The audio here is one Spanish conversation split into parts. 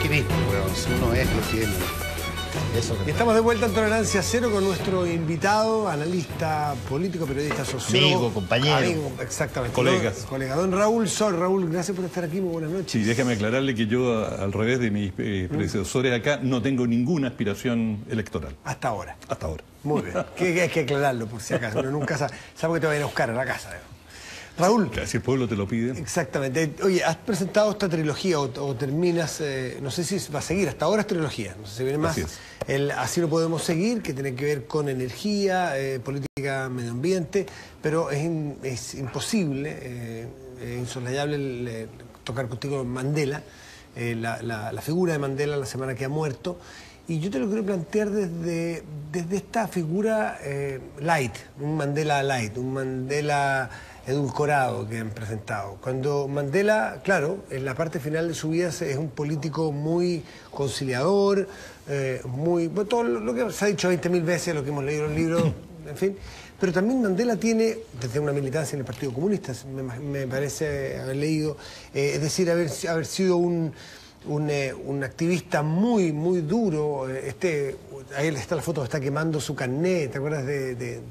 optimismo, pero si uno es lo que es. Eso que... Y estamos de vuelta en Tolerancia Cero con nuestro invitado, analista político, periodista, sociólogo. Amigo, compañero. Amigo, exactamente. Colegas. Colega, don Raúl Sol. Raúl, gracias por estar aquí, muy buenas noches. Sí, déjame aclararle que yo, al revés de mis predecesores acá, no tengo ninguna aspiración electoral. Hasta ahora. Hasta ahora. Muy bien. Que hay que aclararlo, por si acaso. Uno nunca sabe que te van a buscar a la casa. Raúl. Si el pueblo te lo pide. Exactamente. Oye, has presentado esta trilogía o terminas, no sé si va a seguir, hasta ahora es trilogía, no sé si viene más. Así lo podemos seguir, que tiene que ver con energía, política, medio ambiente, pero es imposible, insoslayable tocar contigo Mandela, la figura de Mandela, la semana que ha muerto. Y yo te lo quiero plantear desde esta figura light, un Mandela light, un Mandela edulcorado que han presentado. Cuando Mandela, claro, en la parte final de su vida es un político muy conciliador, bueno, todo lo que se ha dicho 20.000 veces, lo que hemos leído en los libros, en fin. Pero también Mandela tiene, desde una militancia en el Partido Comunista, me parece haber leído, es decir, haber sido un activista muy duro. Ahí está la foto, está quemando su carnet, ¿te acuerdas de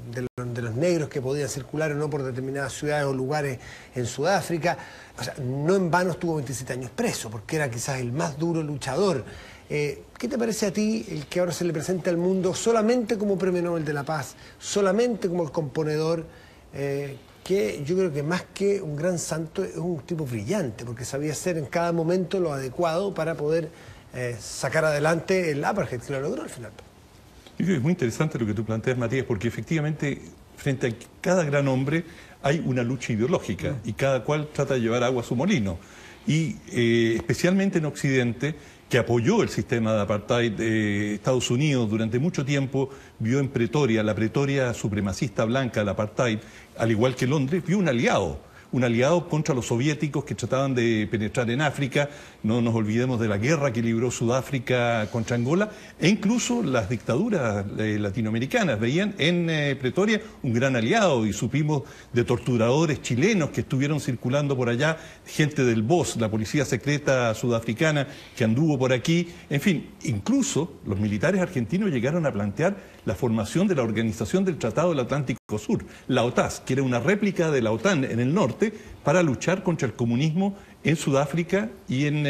los negros que podían circular o no por determinadas ciudades o lugares en Sudáfrica? O sea, no en vano estuvo 27 años preso, porque era quizás el más duro luchador. ¿Qué te parece a ti el que ahora se le presenta al mundo solamente como Premio Nobel de la Paz, solamente como el componedor, que yo creo que más que un gran santo es un tipo brillante, porque sabía hacer en cada momento lo adecuado para poder sacar adelante el apartheid, que lo logró al final? Yo creo que es muy interesante lo que tú planteas, Matías, porque efectivamente frente a cada gran hombre hay una lucha ideológica y cada cual trata de llevar agua a su molino. Y especialmente en Occidente, que apoyó el sistema de apartheid, Estados Unidos durante mucho tiempo vio en Pretoria, la Pretoria supremacista blanca del apartheid, al igual que Londres, vio un aliado contra los soviéticos que trataban de penetrar en África. No nos olvidemos de la guerra que libró Sudáfrica contra Angola, e incluso las dictaduras latinoamericanas veían en Pretoria un gran aliado, y supimos de torturadores chilenos que estuvieron circulando por allá, gente del BOS, la policía secreta sudafricana, que anduvo por aquí. En fin, incluso los militares argentinos llegaron a plantear la formación de la Organización del Tratado del Atlántico Sur, la OTAS, que era una réplica de la OTAN en el norte, para luchar contra el comunismo en Sudáfrica y en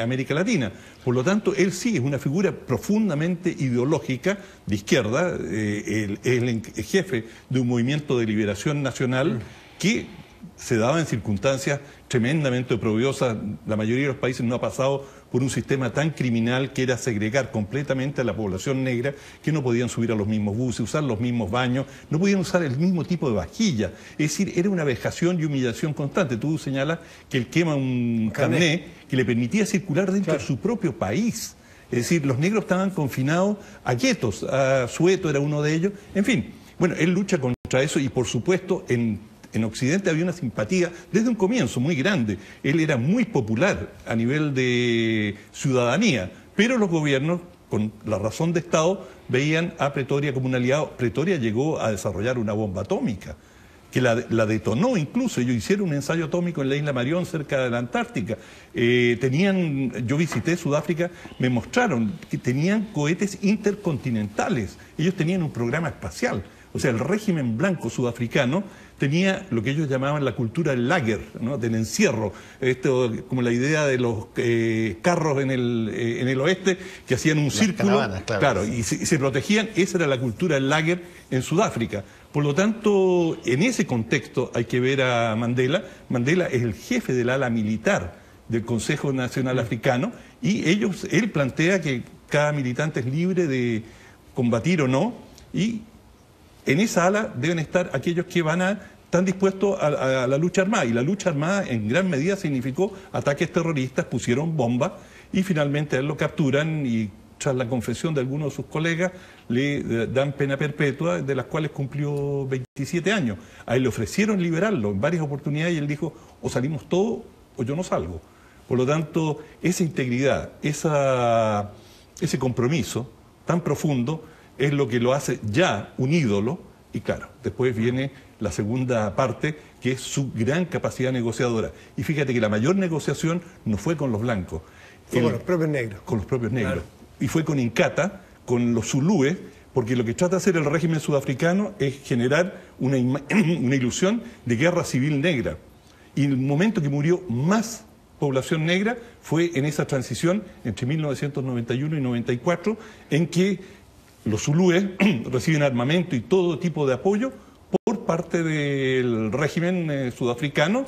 América Latina. Por lo tanto, él sí es una figura profundamente ideológica de izquierda, es el jefe de un movimiento de liberación nacional que se daba en circunstancias tremendamente oprobiosas. La mayoría de los países no ha pasado por un sistema tan criminal que era segregar completamente a la población negra, que no podían subir a los mismos buses, usar los mismos baños, no podían usar el mismo tipo de vajilla. Es decir, era una vejación y humillación constante. Tú señalas que él quema un carnet que le permitía circular dentro de su propio país. Es decir, los negros estaban confinados a guetos, a Soweto era uno de ellos. En fin, bueno, él lucha contra eso y por supuesto en Occidente había una simpatía desde un comienzo muy grande. Él era muy popular a nivel de ciudadanía, pero los gobiernos, con la razón de Estado, veían a Pretoria como un aliado. Pretoria llegó a desarrollar una bomba atómica, que la detonó incluso. Ellos hicieron un ensayo atómico en la isla Marión, cerca de la Antártica. Yo visité Sudáfrica, me mostraron que tenían cohetes intercontinentales. Ellos tenían un programa espacial. O sea, el régimen blanco sudafricano tenía lo que ellos llamaban la cultura del lager, ¿no? Del encierro. Esto, como la idea de los carros en el oeste, que hacían un círculo, caravanas, claro, y se protegían. Esa era la cultura del lager en Sudáfrica. Por lo tanto, en ese contexto hay que ver a Mandela. Mandela es el jefe del ala militar del Consejo Nacional Africano, y él plantea que cada militante es libre de combatir o no, y en esa ala deben estar aquellos que están dispuestos a la lucha armada. Y la lucha armada en gran medida significó ataques terroristas, pusieron bombas y finalmente a él lo capturan, y tras la confesión de algunos de sus colegas le dan pena perpetua, de las cuales cumplió 27 años. A él le ofrecieron liberarlo en varias oportunidades y él dijo: o salimos todos o yo no salgo. Por lo tanto, esa integridad, ese compromiso tan profundo es lo que lo hace ya un ídolo. Y claro, después viene la segunda parte, que es su gran capacidad negociadora. Y fíjate que la mayor negociación no fue con los blancos. Fue con los propios negros. Con los propios negros. Claro. Y fue con Inkatha, con los zulúes, porque lo que trata de hacer el régimen sudafricano es generar una ilusión de guerra civil negra. Y el momento que murió más población negra fue en esa transición entre 1991 y 94, en que los zulúes reciben armamento y todo tipo de apoyo por parte del régimen sudafricano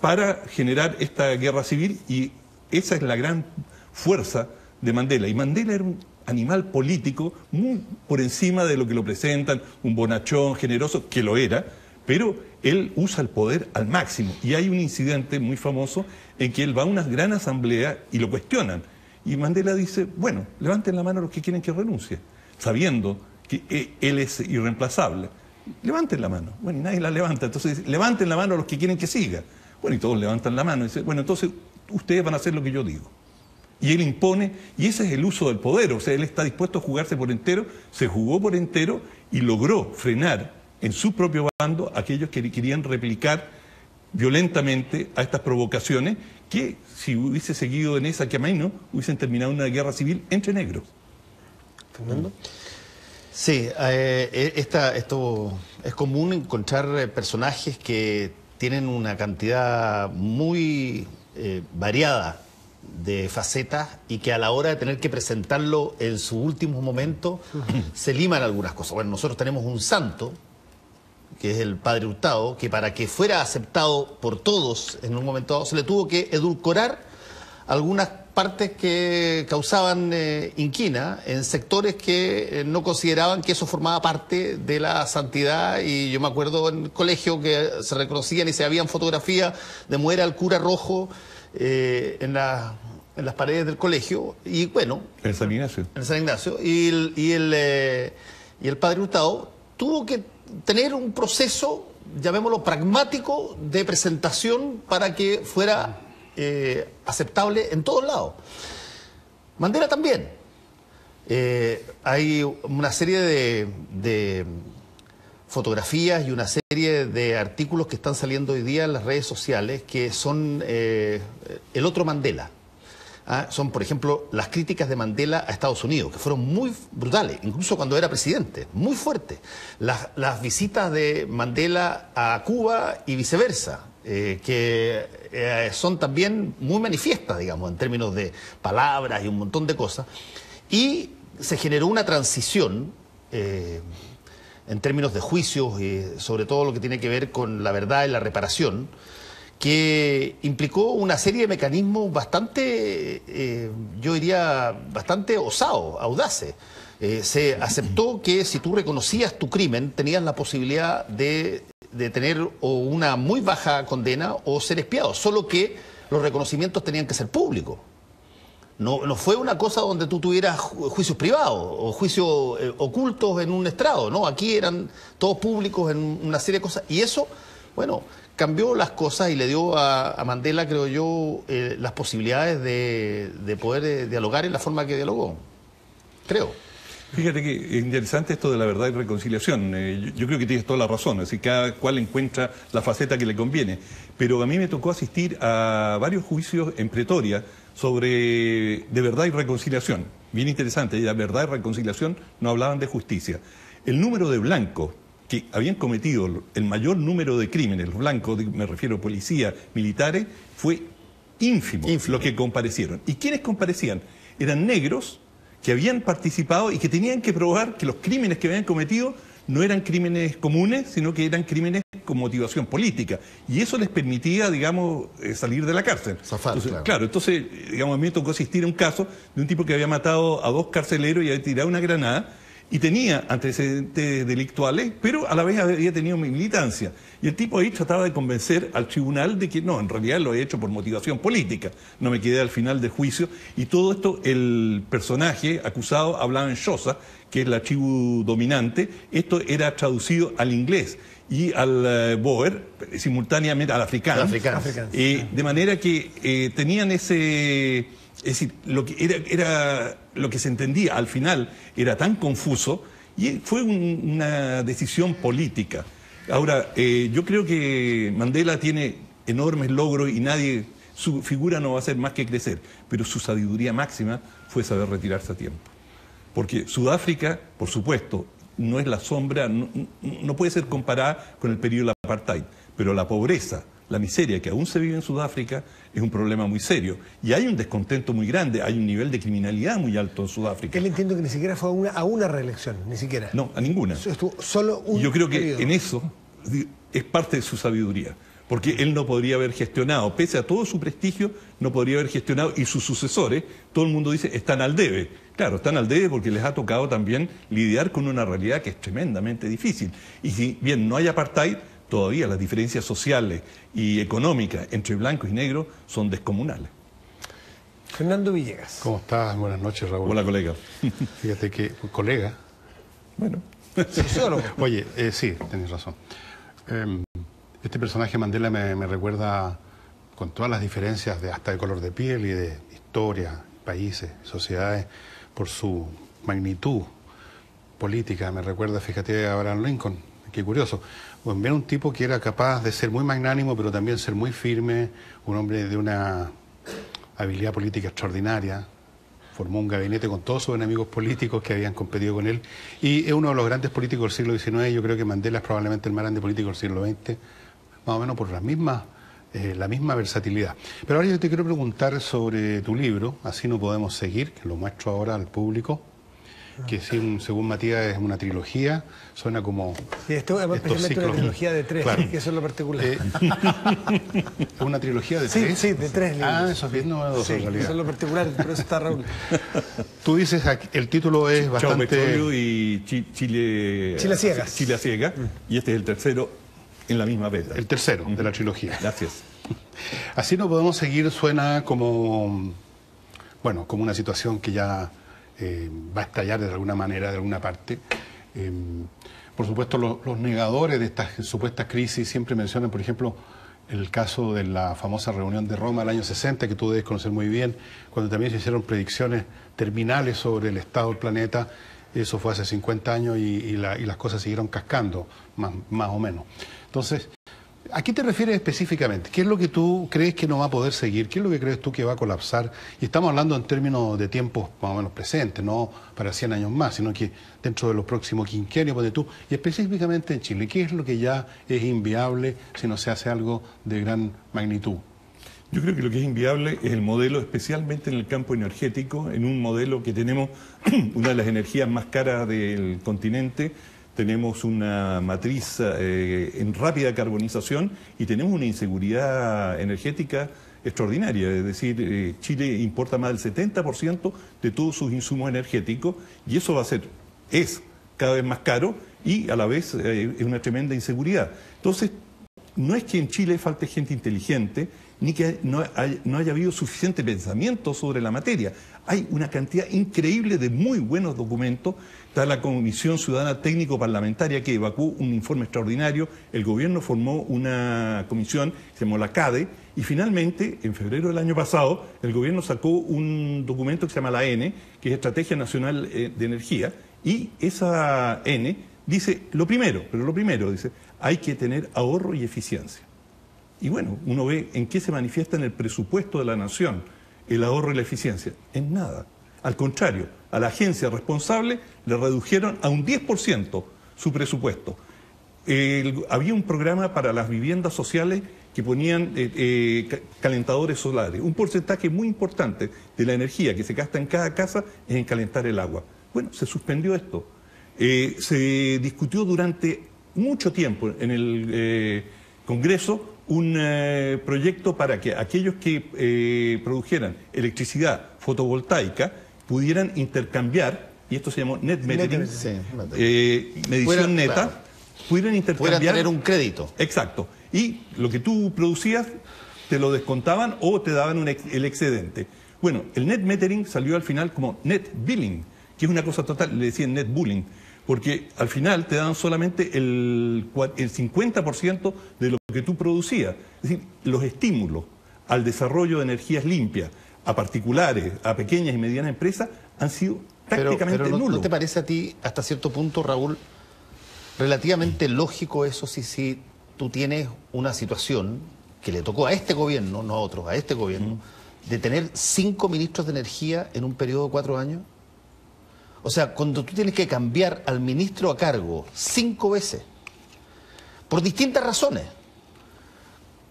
para generar esta guerra civil, y esa es la gran fuerza de Mandela. Y Mandela era un animal político muy por encima de lo que lo presentan, un bonachón generoso, que lo era, pero él usa el poder al máximo. Y hay un incidente muy famoso en que él va a una gran asamblea y lo cuestionan. Y Mandela dice, bueno, levanten la mano los que quieren que renuncie, sabiendo que él es irreemplazable. Levanten la mano. Bueno, y nadie la levanta. Entonces dice, levanten la mano los que quieren que siga. Bueno, y todos levantan la mano y dicen, bueno, entonces ustedes van a hacer lo que yo digo. Y él impone, y ese es el uso del poder. O sea, él está dispuesto a jugarse por entero, se jugó por entero y logró frenar en su propio bando a aquellos que querían replicar violentamente a estas provocaciones que, si hubiese seguido en esa camino, hubiesen terminado una guerra civil entre negros. ¿Fernando? Sí, esto es común encontrar personajes que tienen una cantidad muy variada de facetas y que a la hora de tener que presentarlo en su último momento se liman algunas cosas. Bueno, nosotros tenemos un santo, que es el Padre Hurtado, que para que fuera aceptado por todos en un momento dado se le tuvo que edulcorar algunas partes que causaban inquina en sectores que no consideraban que eso formaba parte de la santidad. Y yo me acuerdo en el colegio que se reconocían y se habían fotografías de muera al cura rojo en las paredes del colegio. Y bueno, En San Ignacio. en San Ignacio. Y el Padre Hurtado tuvo que tener un proceso, llamémoslo pragmático, de presentación para que fuera aceptable en todos lados. Mandela también. Hay una serie de fotografías y una serie de artículos que están saliendo hoy día en las redes sociales que son el otro Mandela. Son, por ejemplo, las críticas de Mandela a Estados Unidos, que fueron muy brutales, incluso cuando era presidente, muy fuertes. Las visitas de Mandela a Cuba y viceversa, que son también muy manifiestas, digamos, en términos de palabras y un montón de cosas. Y se generó una transición en términos de juicios, sobre todo lo que tiene que ver con la verdad y la reparación, que implicó una serie de mecanismos bastante, yo diría, bastante osados, audaces. Se aceptó que si tú reconocías tu crimen, tenías la posibilidad de tener o una muy baja condena o ser espiado, solo que los reconocimientos tenían que ser públicos. No fue una cosa donde tú tuvieras juicios privados o juicios ocultos en un estrado, ¿no? Aquí eran todos públicos en una serie de cosas. Y eso, bueno, cambió las cosas y le dio a Mandela, creo yo, las posibilidades de poder dialogar en la forma que dialogó. Creo. Fíjate que es interesante esto de la verdad y reconciliación. Yo creo que tienes toda la razón, así cada cual encuentra la faceta que le conviene. Pero a mí me tocó asistir a varios juicios en Pretoria sobre de verdad y reconciliación. Bien interesante, y la verdad y reconciliación no hablaban de justicia. El número de blancos que habían cometido el mayor número de crímenes, los blancos, me refiero a policías, militares, fue ínfimo lo que comparecieron. ¿Y quiénes comparecían? Eran negros que habían participado y que tenían que probar que los crímenes que habían cometido no eran crímenes comunes, sino que eran crímenes con motivación política. Y eso les permitía, digamos, salir de la cárcel. Zafar, entonces, claro, entonces, digamos, a mí me tocó asistir a un caso de un tipo que había matado a 2 carceleros y había tirado una granada, y tenía antecedentes delictuales, pero a la vez había tenido militancia. Y el tipo ahí trataba de convencer al tribunal de que no, en realidad lo he hecho por motivación política. No me quedé al final del juicio. Y todo esto, el personaje acusado hablaba en Xhosa, que es la tribu dominante. Esto era traducido al inglés y al Boer, simultáneamente al africano. De manera que tenían ese... Es decir, lo que era lo que se entendía al final era tan confuso y fue una decisión política. Ahora, yo creo que Mandela tiene enormes logros y nadie Su figura no va a ser más que crecer, pero su sabiduría máxima fue saber retirarse a tiempo. Porque Sudáfrica, por supuesto, no es la sombra, no puede ser comparada con el periodo del apartheid, pero la pobreza, la miseria que aún se vive en Sudáfrica es un problema muy serio. Y hay un descontento muy grande, hay un nivel de criminalidad muy alto en Sudáfrica. Él entiendo que ni siquiera fue a una reelección, ni siquiera. No, a ninguna. Estuvo solo un y yo creo que periodo. en eso es parte de su sabiduría. Porque él no podría haber gestionado, pese a todo su prestigio, no podría haber gestionado, y sus sucesores, todo el mundo dice, están al debe. Claro, están al debe porque les ha tocado también lidiar con una realidad que es tremendamente difícil. Y si bien no hay apartheid, todavía las diferencias sociales y económicas entre blancos y negros son descomunales. Fernando Villegas. ¿Cómo estás? Buenas noches, Raúl. Hola, colega. Fíjate que, colega. Bueno. Sociólogo. Oye, sí, tenés razón. Este personaje Mandela me recuerda, con todas las diferencias hasta de color de piel y de historia, países, sociedades, por su magnitud política. Me recuerda, fíjate, a Abraham Lincoln. Qué curioso. Bueno, era un tipo que era capaz de ser muy magnánimo, pero también ser muy firme, un hombre de una habilidad política extraordinaria. Formó un gabinete con todos sus enemigos políticos que habían competido con él. Y es uno de los grandes políticos del siglo XIX. Yo creo que Mandela es probablemente el más grande político del siglo XX, más o menos por la misma versatilidad. Pero ahora yo te quiero preguntar sobre tu libro, Así no podemos seguir, que lo muestro ahora al público, que según Matías es una trilogía, suena como... Sí, esto es especialmente una trilogía de 3, claro. Que eso es lo particular. ¿Una trilogía de 3? Sí, de 3 libros. Ah, eso es bien novedoso, sí, en realidad. Eso es lo particular, por eso está Raúl. Tú dices, el título es bastante... Chao Petróleo y Chile a ciegas. Chile a ciegas, y este es el tercero en la misma beta. El tercero de la trilogía. Gracias. Así no podemos seguir, suena como, bueno, como una situación que ya va a estallar de alguna manera, de alguna parte. Por supuesto, los negadores de estas supuestas crisis siempre mencionan, por ejemplo, el caso de la famosa reunión de Roma del año 60, que tú debes conocer muy bien, cuando también se hicieron predicciones terminales sobre el estado del planeta. Eso fue hace 50 años y las cosas siguieron cascando, más o menos. Entonces, ¿a qué te refieres específicamente? ¿Qué es lo que tú crees que no va a poder seguir? ¿Qué es lo que crees tú que va a colapsar? Y estamos hablando en términos de tiempos más o menos presentes, no para 100 años más, sino que dentro de los próximos quinquenios, ponte tú, y específicamente en Chile, ¿qué es lo que ya es inviable si no se hace algo de gran magnitud? Yo creo que lo que es inviable es el modelo, especialmente en el campo energético, en un modelo que tenemos una de las energías más caras del continente. Tenemos una matriz en rápida carbonización y tenemos una inseguridad energética extraordinaria. Es decir, Chile importa más del 70% de todos sus insumos energéticos y eso es cada vez más caro y a la vez es una tremenda inseguridad. Entonces, no es que en Chile falte gente inteligente, ni que no haya habido suficiente pensamiento sobre la materia. Hay una cantidad increíble de muy buenos documentos. Está la Comisión Ciudadana Técnico-Parlamentaria que evacuó un informe extraordinario. El gobierno formó una comisión, se llamó la CADE, y finalmente, en febrero del año pasado, el gobierno sacó un documento que se llama la N, que es Estrategia Nacional de Energía, y esa N dice lo primero, dice, hay que tener ahorro y eficiencia. Y bueno, uno ve en qué se manifiesta en el presupuesto de la nación el ahorro y la eficiencia. En nada. Al contrario, a la agencia responsable le redujeron a un 10% su presupuesto. Había un programa para las viviendas sociales que ponían calentadores solares. Un porcentaje muy importante de la energía que se gasta en cada casa es en calentar el agua. Bueno, se suspendió esto. Se discutió durante mucho tiempo en el Congreso un proyecto para que aquellos que produjeran electricidad fotovoltaica pudieran intercambiar, y esto se llamó net metering, medición neta, claro, pudieran intercambiar. Pudieran tener un crédito. Exacto. Y lo que tú producías te lo descontaban o te daban el excedente. Bueno, el net metering salió al final como net billing, que es una cosa total, le decían net bullying, porque al final te daban solamente el 50% de lo que tú producías. Es decir, los estímulos al desarrollo de energías limpias a particulares, a pequeñas y medianas empresas, han sido prácticamente pero nulos. ¿No te parece a ti, hasta cierto punto, Raúl, relativamente lógico eso si tú tienes una situación que le tocó a este gobierno, no a otros, a este gobierno, de tener 5 ministros de energía en un periodo de 4 años? O sea, cuando tú tienes que cambiar al ministro a cargo 5 veces, por distintas razones,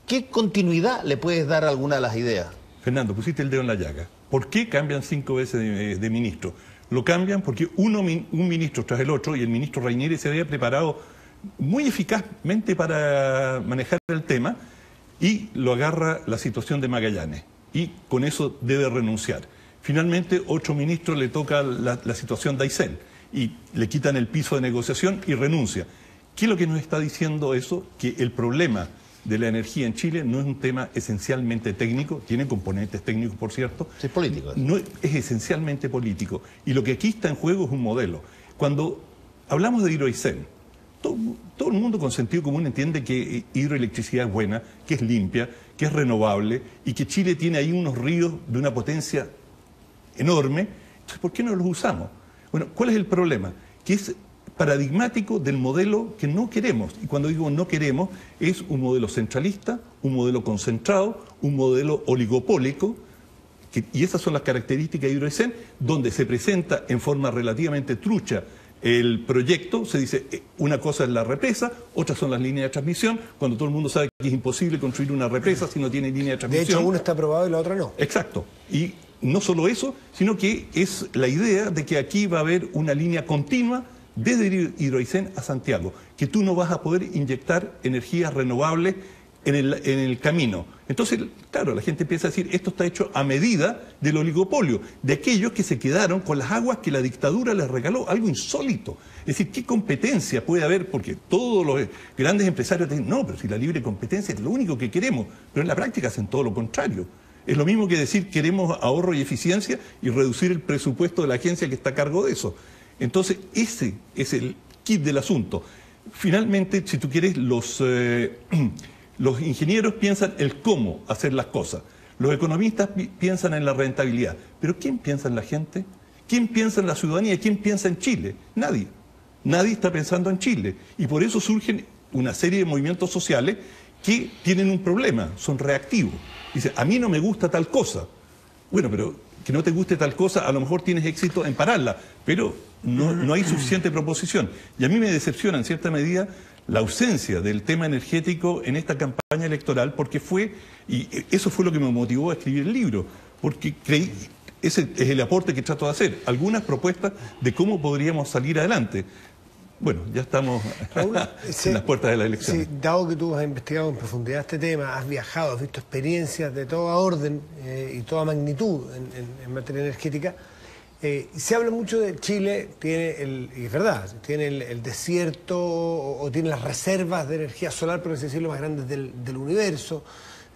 ¿qué continuidad le puedes dar a alguna de las ideas? Fernando, pusiste el dedo en la llaga. ¿Por qué cambian 5 veces de ministro? Lo cambian porque un ministro tras el otro, y el ministro Reinieri se había preparado muy eficazmente para manejar el tema, y lo agarra la situación de Magallanes, y con eso debe renunciar. Finalmente, otro ministro le toca la situación de Aysén, y le quitan el piso de negociación y renuncia. ¿Qué es lo que nos está diciendo eso? Que el problema de la energía en Chile no es un tema esencialmente técnico, tiene componentes técnicos, por cierto. Es político. No, es esencialmente político. Y lo que aquí está en juego es un modelo. Cuando hablamos de Hidroaysén, todo el mundo con sentido común entiende que hidroelectricidad es buena, que es limpia, que es renovable y que Chile tiene ahí unos ríos de una potencia enorme. Entonces, ¿por qué no los usamos? Bueno, ¿cuál es el problema? Que es paradigmático del modelo que no queremos. Y cuando digo no queremos, es un modelo centralista, un modelo concentrado, un modelo oligopólico, y esas son las características de Hidroaysén, donde se presenta en forma relativamente trucha el proyecto. Se dice, una cosa es la represa, otras son las líneas de transmisión, cuando todo el mundo sabe que es imposible construir una represa si no tiene línea de transmisión. De hecho, una está aprobada y la otra no. Exacto. Y no solo eso, sino que es la idea de que aquí va a haber una línea continua desde Hidroaysén a Santiago, que tú no vas a poder inyectar energías renovables en el camino. Entonces, claro, la gente empieza a decir, esto está hecho a medida del oligopolio, de aquellos que se quedaron con las aguas que la dictadura les regaló, algo insólito. Es decir, ¿qué competencia puede haber? Porque todos los grandes empresarios dicen, no, pero si la libre competencia es lo único que queremos, pero en la práctica hacen todo lo contrario. Es lo mismo que decir, queremos ahorro y eficiencia y reducir el presupuesto de la agencia que está a cargo de eso. Entonces, ese es el kit del asunto. Finalmente, si tú quieres, los ingenieros piensan el cómo hacer las cosas. Los economistas piensan en la rentabilidad. Pero ¿quién piensa en la gente? ¿Quién piensa en la ciudadanía? ¿Quién piensa en Chile? Nadie. Nadie está pensando en Chile. Y por eso surgen una serie de movimientos sociales que tienen un problema, son reactivos. Dicen, a mí no me gusta tal cosa. Bueno, pero que no te guste tal cosa, a lo mejor tienes éxito en pararla, pero no hay suficiente proposición. Y a mí me decepciona en cierta medida la ausencia del tema energético en esta campaña electoral, porque y eso fue lo que me motivó a escribir el libro, porque creí, ese es el aporte que trato de hacer, algunas propuestas de cómo podríamos salir adelante. Bueno, ya estamos Raúl, en las puertas de la elección. Sí, dado que tú has investigado en profundidad este tema, has viajado, has visto experiencias de toda orden y toda magnitud en materia energética, se habla mucho de Chile, y es verdad, tiene el desierto o tiene las reservas de energía solar, por así decirlo, más grandes del universo,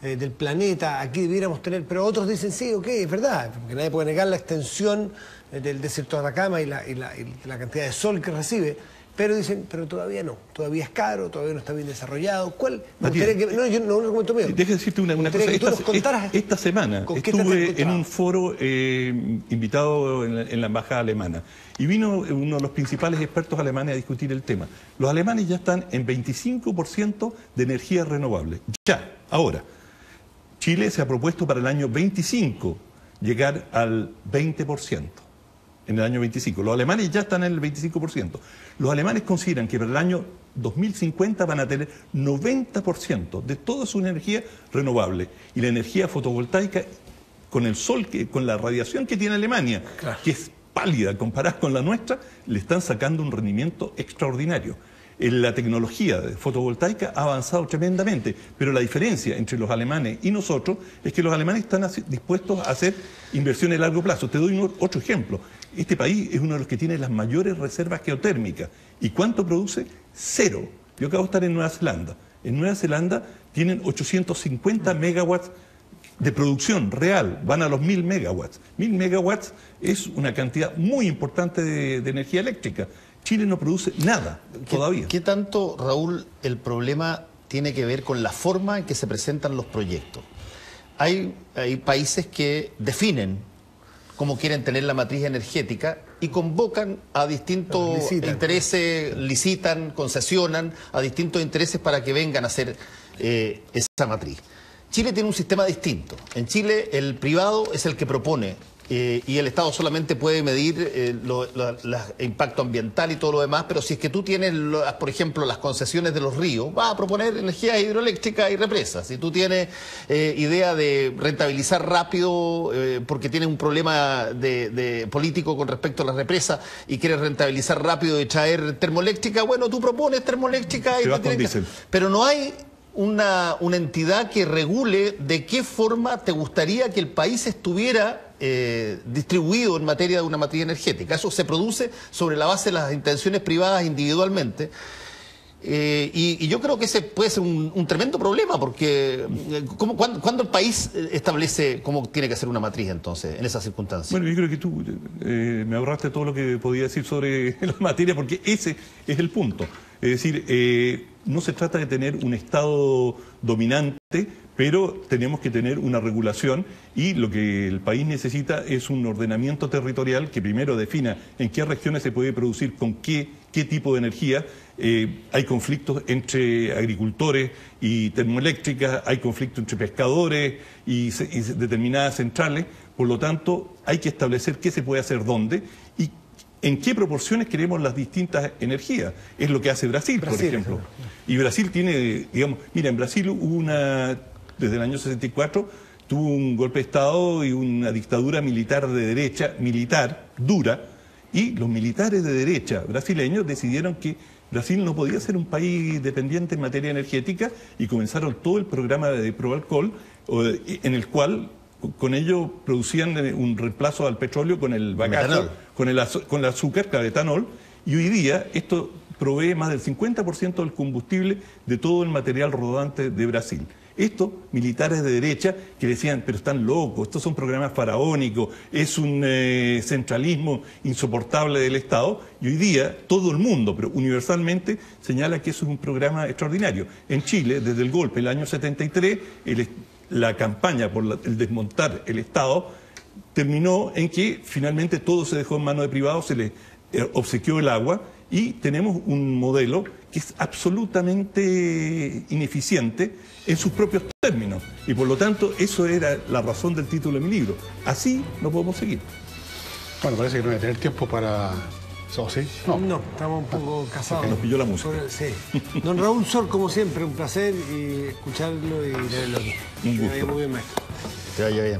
del planeta. Aquí debiéramos tener, pero otros dicen, sí, ok, es verdad, porque nadie puede negar la extensión del desierto de Atacama y la cantidad de sol que recibe. Pero dicen, pero todavía no, todavía es caro, todavía no está bien desarrollado. ¿Cuál? Me gustaría que, no, yo no lo comento mío. Déjame decirte una cosa. Esta semana estuve en un foro invitado en la embajada alemana y vino uno de los principales expertos alemanes a discutir el tema. Los alemanes ya están en 25% de energía renovable. Ya, ahora. Chile se ha propuesto para el año 25 llegar al 20%. En el año 25. Los alemanes ya están en el 25%. Los alemanes consideran que para el año 2050 van a tener 90% de toda su energía renovable. Y la energía fotovoltaica, con el sol, con la radiación que tiene Alemania, claro, que es pálida comparada con la nuestra, le están sacando un rendimiento extraordinario. La tecnología fotovoltaica ha avanzado tremendamente, pero la diferencia entre los alemanes y nosotros es que los alemanes están dispuestos a hacer inversiones a largo plazo. Te doy otro ejemplo. Este país es uno de los que tiene las mayores reservas geotérmicas. ¿Y cuánto produce? Cero. Yo acabo de estar en Nueva Zelanda. En Nueva Zelanda tienen 850 megawatts de producción real, van a los 1000 megawatts. 1000 megawatts es una cantidad muy importante de energía eléctrica. Chile no produce nada todavía. ¿Qué tanto, Raúl, el problema tiene que ver con la forma en que se presentan los proyectos? Hay países que definen cómo quieren tener la matriz energética y convocan a distintos intereses, licitan, concesionan a distintos intereses para que vengan a hacer esa matriz. Chile tiene un sistema distinto. En Chile el privado es el que propone y el Estado solamente puede medir el impacto ambiental y todo lo demás, pero si es que tú tienes, por ejemplo, las concesiones de los ríos, vas a proponer energía hidroeléctrica y represas. Si tú tienes idea de rentabilizar rápido porque tienes un problema de político con respecto a las represas y quieres rentabilizar rápido y traer termoeléctrica, bueno, tú propones termoeléctrica y pero no hay una entidad que regule de qué forma te gustaría que el país estuviera distribuido en materia de una matriz energética. Eso se produce sobre la base de las intenciones privadas individualmente. Y yo creo que ese puede ser un tremendo problema, porque ¿cuándo el país establece cómo tiene que ser una matriz entonces, en esas circunstancias? Bueno, yo creo que tú me ahorraste todo lo que podía decir sobre la materia, porque ese es el punto. Es decir, no se trata de tener un Estado dominante, pero tenemos que tener una regulación, y lo que el país necesita es un ordenamiento territorial que primero defina en qué regiones se puede producir con qué tipo de energía. Hay conflictos entre agricultores y termoeléctricas, hay conflictos entre pescadores y determinadas centrales. Por lo tanto, hay que establecer qué se puede hacer dónde y en qué proporciones queremos las distintas energías. Es lo que hace Brasil, por ejemplo. Y Brasil tiene, digamos, mira, en Brasil hubo desde el año 64, tuvo un golpe de Estado y una dictadura militar de derecha, dura, y los militares de derecha brasileños decidieron que Brasil no podía ser un país dependiente en materia energética y comenzaron todo el programa de Proalcol, en el cual con ello producían un reemplazo al petróleo con el bagazo, con el azúcar, claro, etanol, y hoy día esto provee más del 50% del combustible de todo el material rodante de Brasil. Estos militares de derecha que decían, pero están locos, estos son programas faraónicos, es un centralismo insoportable del Estado, y hoy día todo el mundo, pero universalmente, señala que eso es un programa extraordinario. En Chile, desde el golpe del año 73, la campaña por el desmontar el Estado terminó en que finalmente todo se dejó en manos de privados, se les obsequió el agua, y tenemos un modelo que es absolutamente ineficiente en sus propios términos. Y por lo tanto, eso era la razón del título de mi libro. Así no podemos seguir. Bueno, parece que no voy a tener tiempo para... ¿Sí? No, estamos un poco casados. Nos pilló la música. Sí. Don Raúl Sor, como siempre, un placer escucharlo y leerlo aquí. Un gusto. Muy bien, maestro. Que vaya bien.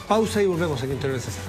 Pausa y volvemos aquí en Teoría del César.